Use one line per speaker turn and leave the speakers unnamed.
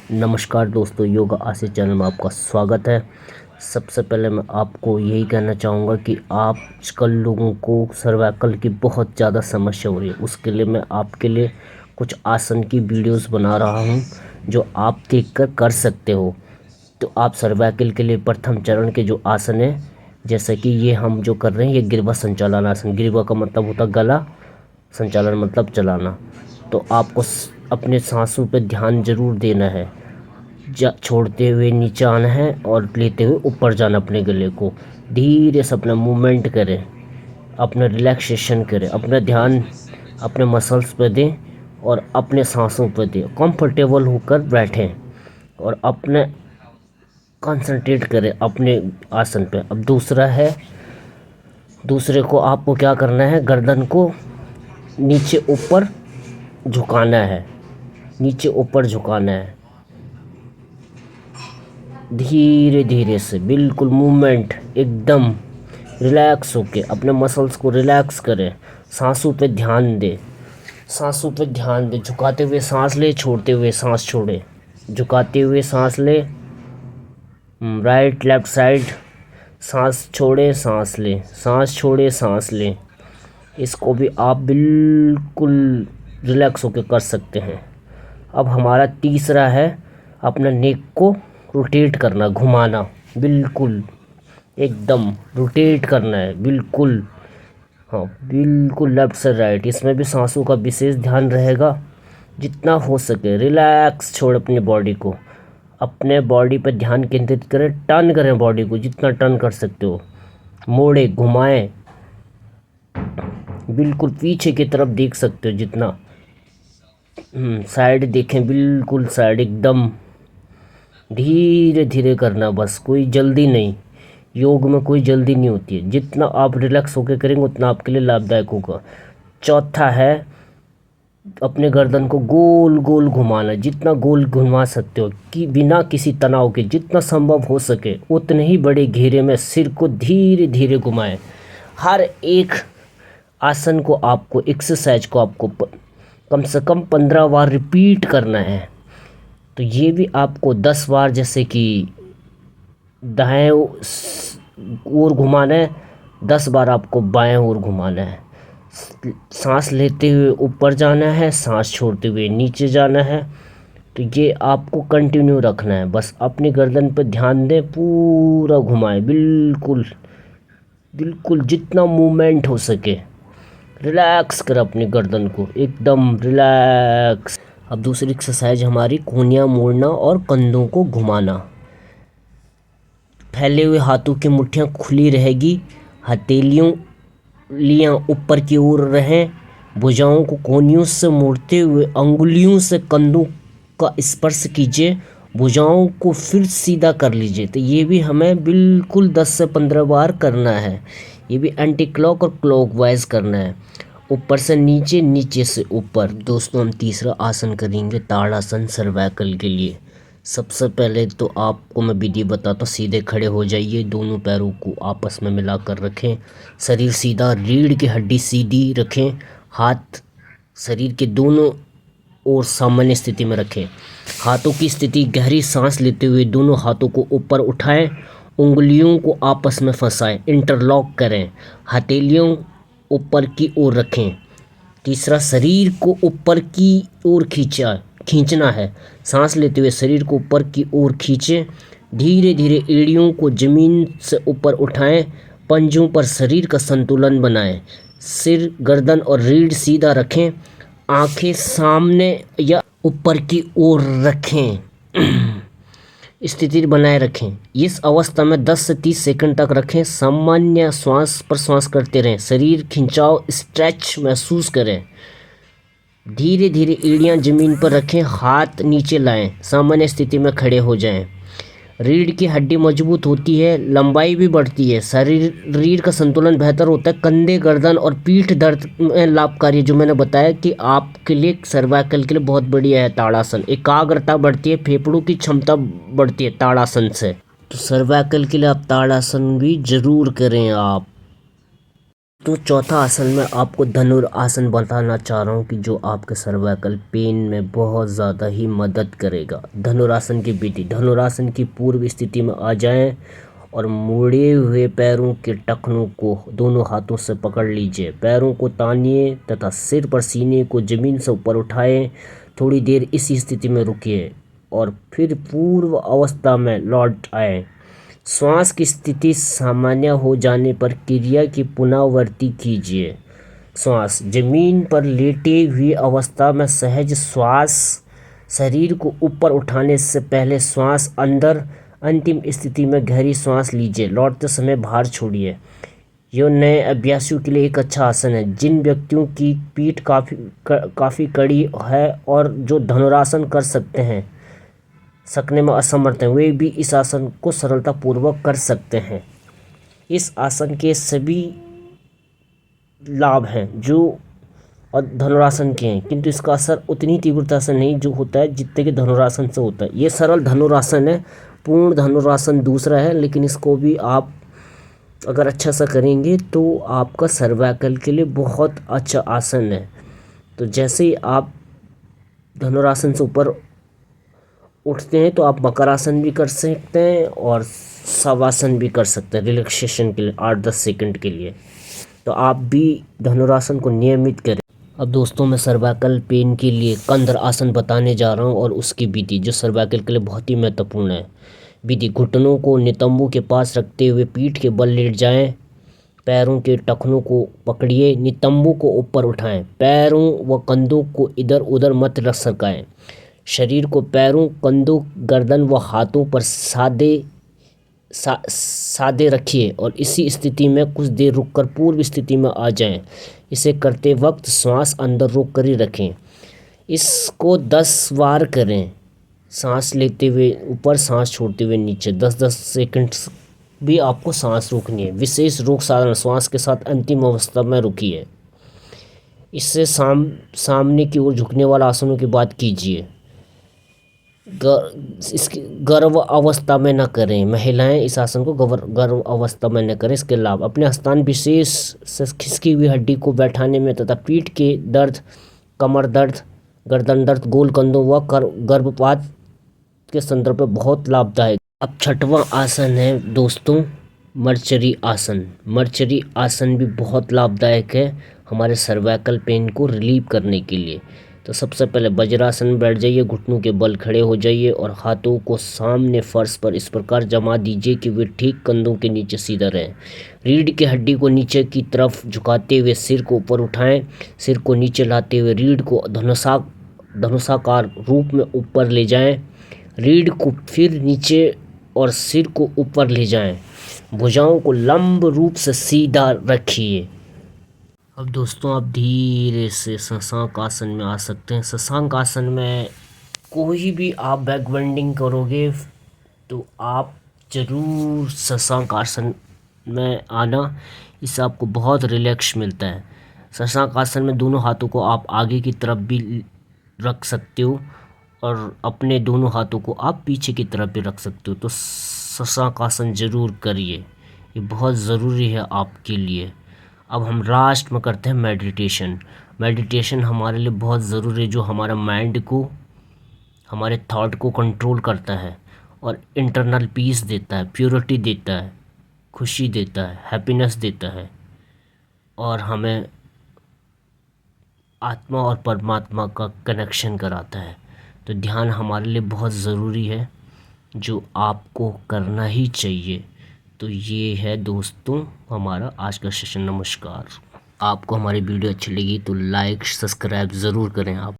नमस्कार दोस्तों, योगा आशीष चैनल में आपका स्वागत है। सबसे पहले मैं आपको यही कहना चाहूँगा कि आजकल लोगों को सर्वाइकल की बहुत ज़्यादा समस्या हो रही है। उसके लिए मैं आपके लिए कुछ आसन की वीडियोस बना रहा हूँ जो आप देखकर कर सकते हो। तो आप सर्वाइकल के लिए प्रथम चरण के जो आसन है, जैसे कि ये हम जो कर रहे हैं, ये गिरवा संचालन आसन। गिरवा का मतलब होता गला, संचालन मतलब चलाना। तो आपको अपने सांसों पर ध्यान जरूर देना है। छोड़ते हुए नीचे आना है और लेते हुए ऊपर जाना। अपने गले को धीरे से अपना मूवमेंट करें, अपना रिलैक्सेशन करें, अपना ध्यान अपने मसल्स पर दें और अपने सांसों पर दें। कंफर्टेबल होकर बैठें और अपने कंसंट्रेट करें अपने आसन पे। अब दूसरे को आपको क्या करना है, गर्दन को नीचे ऊपर झुकाना है, नीचे ऊपर झुकाना है। धीरे धीरे से बिल्कुल मूवमेंट एकदम रिलैक्स होके अपने मसल्स को रिलैक्स करें। सांसों पे ध्यान दें, सांसों पे ध्यान दें। झुकाते हुए सांस ले, छोड़ते हुए सांस छोड़े। झुकाते हुए सांस ले, राइट लेफ्ट साइड, सांस छोड़े सांस ले, सांस छोड़े सांस ले। इसको भी आप बिल्कुल रिलैक्स होकर कर सकते हैं। अब हमारा तीसरा है अपना नेक को रोटेट करना, घुमाना। बिल्कुल एकदम रोटेट करना है, बिल्कुल। हाँ, बिल्कुल लेफ्ट से राइट। इसमें भी सांसों का विशेष ध्यान रहेगा। जितना हो सके रिलैक्स छोड़ अपनी बॉडी को, अपने बॉडी पर ध्यान केंद्रित करें। टर्न करें बॉडी को, जितना टर्न कर सकते हो। मोड़े, घुमाएं, बिल्कुल पीछे की तरफ देख सकते हो जितना। साइड देखें, बिल्कुल साइड एकदम धीरे धीरे करना, बस कोई जल्दी नहीं। योग में कोई जल्दी नहीं होती है। जितना आप रिलैक्स होकर करेंगे उतना आपके लिए लाभदायक होगा। चौथा है अपने गर्दन को गोल गोल घुमाना। जितना गोल घुमा सकते हो कि बिना किसी तनाव के, जितना संभव हो सके उतने ही बड़े घेरे में सिर को धीरे धीरे घुमाएं। हर एक आसन को आपको, एक्सरसाइज को आपको कम से कम 15 बार रिपीट करना है। तो ये भी आपको 10 बार, जैसे कि दाएं ओर घुमाना है, 10 बार आपको बाएं ओर घुमाना है। सांस लेते हुए ऊपर जाना है, सांस छोड़ते हुए नीचे जाना है। तो ये आपको कंटिन्यू रखना है। बस अपनी गर्दन पर ध्यान दें, पूरा घुमाएं, बिल्कुल बिल्कुल जितना मूवमेंट हो सके। रिलैक्स कर अपनी गर्दन को, एकदम रिलैक्स। अब दूसरी एक्सरसाइज हमारी कोहनियाँ मोड़ना और कंधों को घुमाना। फैले हुए हाथों की मुट्ठियाँ खुली रहेगी, हथेलियाँ ऊपर की ओर रहें। भुजाओं को कोहनियों से मोड़ते हुए अंगुलियों से कंधों का स्पर्श कीजिए। भुजाओं को फिर सीधा कर लीजिए। तो ये भी हमें बिल्कुल 10 से 15 बार करना है। ये भी एंटी क्लॉक और क्लॉकवाइज करना है, ऊपर से नीचे, नीचे से ऊपर। दोस्तों, हम तीसरा आसन करेंगे ताड़ासन सर्वाइकल के लिए। सबसे पहले तो आपको मैं विधि बताता हूँ। सीधे खड़े हो जाइए, दोनों पैरों को आपस में मिलाकर रखें, शरीर सीधा, रीढ़ की हड्डी सीधी रखें, हाथ शरीर के दोनों ओर सामान्य स्थिति में रखें। हाथों की स्थिति, गहरी सांस लेते हुए दोनों हाथों को ऊपर उठाएं, उंगलियों को आपस में फंसाएं, इंटरलॉक करें, हथेलियों ऊपर की ओर रखें। तीसरा, शरीर को ऊपर की ओर खींचना है। सांस लेते हुए शरीर को ऊपर की ओर खींचें। धीरे धीरे एड़ियों को जमीन से ऊपर उठाएं, पंजों पर शरीर का संतुलन बनाएं। सिर, गर्दन और रीढ़ सीधा रखें, आंखें सामने या ऊपर की ओर रखें, स्थिति बनाए रखें। इस अवस्था में 10 से 30 सेकंड तक रखें। सामान्य श्वास प्रश्वास करते रहें, शरीर खिंचाव स्ट्रेच महसूस करें। धीरे धीरे एड़ियां जमीन पर रखें, हाथ नीचे लाएं, सामान्य स्थिति में खड़े हो जाएं। रीढ़ की हड्डी मजबूत होती है, लंबाई भी बढ़ती है, शरीर का संतुलन बेहतर होता है। कंधे, गर्दन और पीठ दर्द में लाभकारी, जो मैंने बताया कि आपके लिए सर्वाइकल के लिए बहुत बढ़िया है ताड़ासन। एकाग्रता बढ़ती है, फेफड़ों की क्षमता बढ़ती है ताड़ासन से। तो सर्वाइकल के लिए आप ताड़ासन भी जरूर करें आप। तो चौथा आसन में आपको धनुरासन बताना चाह रहा हूँ कि जो आपके सर्वाइकल पेन में बहुत ज़्यादा ही मदद करेगा। धनुरासन की विधि, धनुरासन की पूर्व स्थिति में आ जाएं और मुड़े हुए पैरों के टखनों को दोनों हाथों से पकड़ लीजिए। पैरों को तानिए तथा सिर पर सीने को ज़मीन से ऊपर उठाएं। थोड़ी देर इसी स्थिति में रुकिए और फिर पूर्व अवस्था में लौट आएँ। श्वास की स्थिति सामान्य हो जाने पर क्रिया की पुनरावृत्ति कीजिए। श्वास, जमीन पर लेटे हुई अवस्था में सहज श्वास, शरीर को ऊपर उठाने से पहले श्वास अंदर, अंतिम स्थिति में गहरी श्वास लीजिए। लौटते समय भार छोड़िए। यह नए अभ्यासियों के लिए एक अच्छा आसन है। जिन व्यक्तियों की पीठ काफ़ी कड़ी है और जो धनुरासन सकने में असमर्थ हैं, वे भी इस आसन को सरलतापूर्वक कर सकते हैं। इस आसन के सभी लाभ हैं जो और धनुरासन के हैं, किंतु इसका असर उतनी तीव्रता से नहीं जो होता है जितने कि धनुरासन से होता है। ये सरल धनुरासन है, पूर्ण धनुरासन दूसरा है, लेकिन इसको भी आप अगर अच्छा सा करेंगे तो आपका सर्वाइकल के लिए बहुत अच्छा आसन है। तो जैसे ही आप धनुरासन से ऊपर उठते हैं तो आप मकरासन भी कर सकते हैं और शवासन भी कर सकते हैं रिलैक्सेशन के लिए 8-10 सेकंड के लिए। तो आप भी धनुरासन को नियमित करें। अब दोस्तों मैं सर्वाइकल पेन के लिए कंधर आसन बताने जा रहा हूं और उसकी विधि जो सर्वाइकल के लिए बहुत ही महत्वपूर्ण है। विधि, घुटनों को नितंबों के पास रखते हुए पीठ के बल लेट जाएं। पैरों के टखनों को पकड़िए, नितंबों को ऊपर उठाएं। पैरों व कंधों को इधर उधर मत सरकाएं। शरीर को पैरों, कंधों, गर्दन व हाथों पर सादे रखिए और इसी स्थिति में कुछ देर रुककर पूर्व स्थिति में आ जाएं। इसे करते वक्त श्वास अंदर रोक कर ही रखें। इसको 10 बार करें। सांस लेते हुए ऊपर, सांस छोड़ते हुए नीचे। 10-10 सेकंड भी आपको सांस रोकनी है। विशेष रोक साधारण श्वास के साथ अंतिम अवस्था में रुकिए। इससे सामने की ओर झुकने वाला आसनों की बात कीजिए। इसकी गर्भ अवस्था में न करें। महिलाएं इस आसन को गर्भ अवस्था में न करें। इसके लाभ, अपने स्थान विशेष से खिसकी हुई हड्डी को बैठाने में तथा पीठ के दर्द, कमर दर्द, गर्दन दर्द, गोल कंधों व गर्भपात के संदर्भ में बहुत लाभदायक। अब छठवां आसन है दोस्तों मर्चरी आसन। मर्चरी आसन भी बहुत लाभदायक है हमारे सर्वाइकल पेन को रिलीव करने के लिए। तो सबसे पहले वज्रासन में बैठ जाइए, घुटनों के बल खड़े हो जाइए और हाथों को सामने फर्श पर इस प्रकार जमा दीजिए कि वे ठीक कंधों के नीचे सीधा रहें। रीढ़ की हड्डी को नीचे की तरफ झुकाते हुए सिर को ऊपर उठाएं। सिर को नीचे लाते हुए रीढ़ को धनुषाकार रूप में ऊपर ले जाएं। रीढ़ को फिर नीचे और सिर को ऊपर ले जाएं। भुजाओं को लंब रूप से सीधा रखिए। अब दोस्तों आप धीरे से शशांक आसन में आ सकते हैं। शशांक आसन में कोई भी आप बैक बेंडिंग करोगे तो आप ज़रूर शशांक आसन में आना, इससे आपको बहुत रिलैक्स मिलता है। शशांक आसन में दोनों हाथों को आप आगे की तरफ भी रख सकते हो और अपने दोनों हाथों को आप पीछे की तरफ भी रख सकते हो। तो शशांक आसन ज़रूर करिए, ये बहुत ज़रूरी है आपके लिए। अब हम लास्ट में करते हैं मेडिटेशन। मेडिटेशन हमारे लिए बहुत ज़रूरी है, जो हमारा माइंड को, हमारे थॉट को कंट्रोल करता है और इंटरनल पीस देता है, प्योरिटी देता है, खुशी देता है, हैप्पीनेस देता है और हमें आत्मा और परमात्मा का कनेक्शन कराता है। तो ध्यान हमारे लिए बहुत ज़रूरी है, जो आपको करना ही चाहिए। तो ये है दोस्तों हमारा आज का सेशन। नमस्कार। आपको हमारी वीडियो अच्छी लगी तो लाइक सब्सक्राइब ज़रूर करें आप।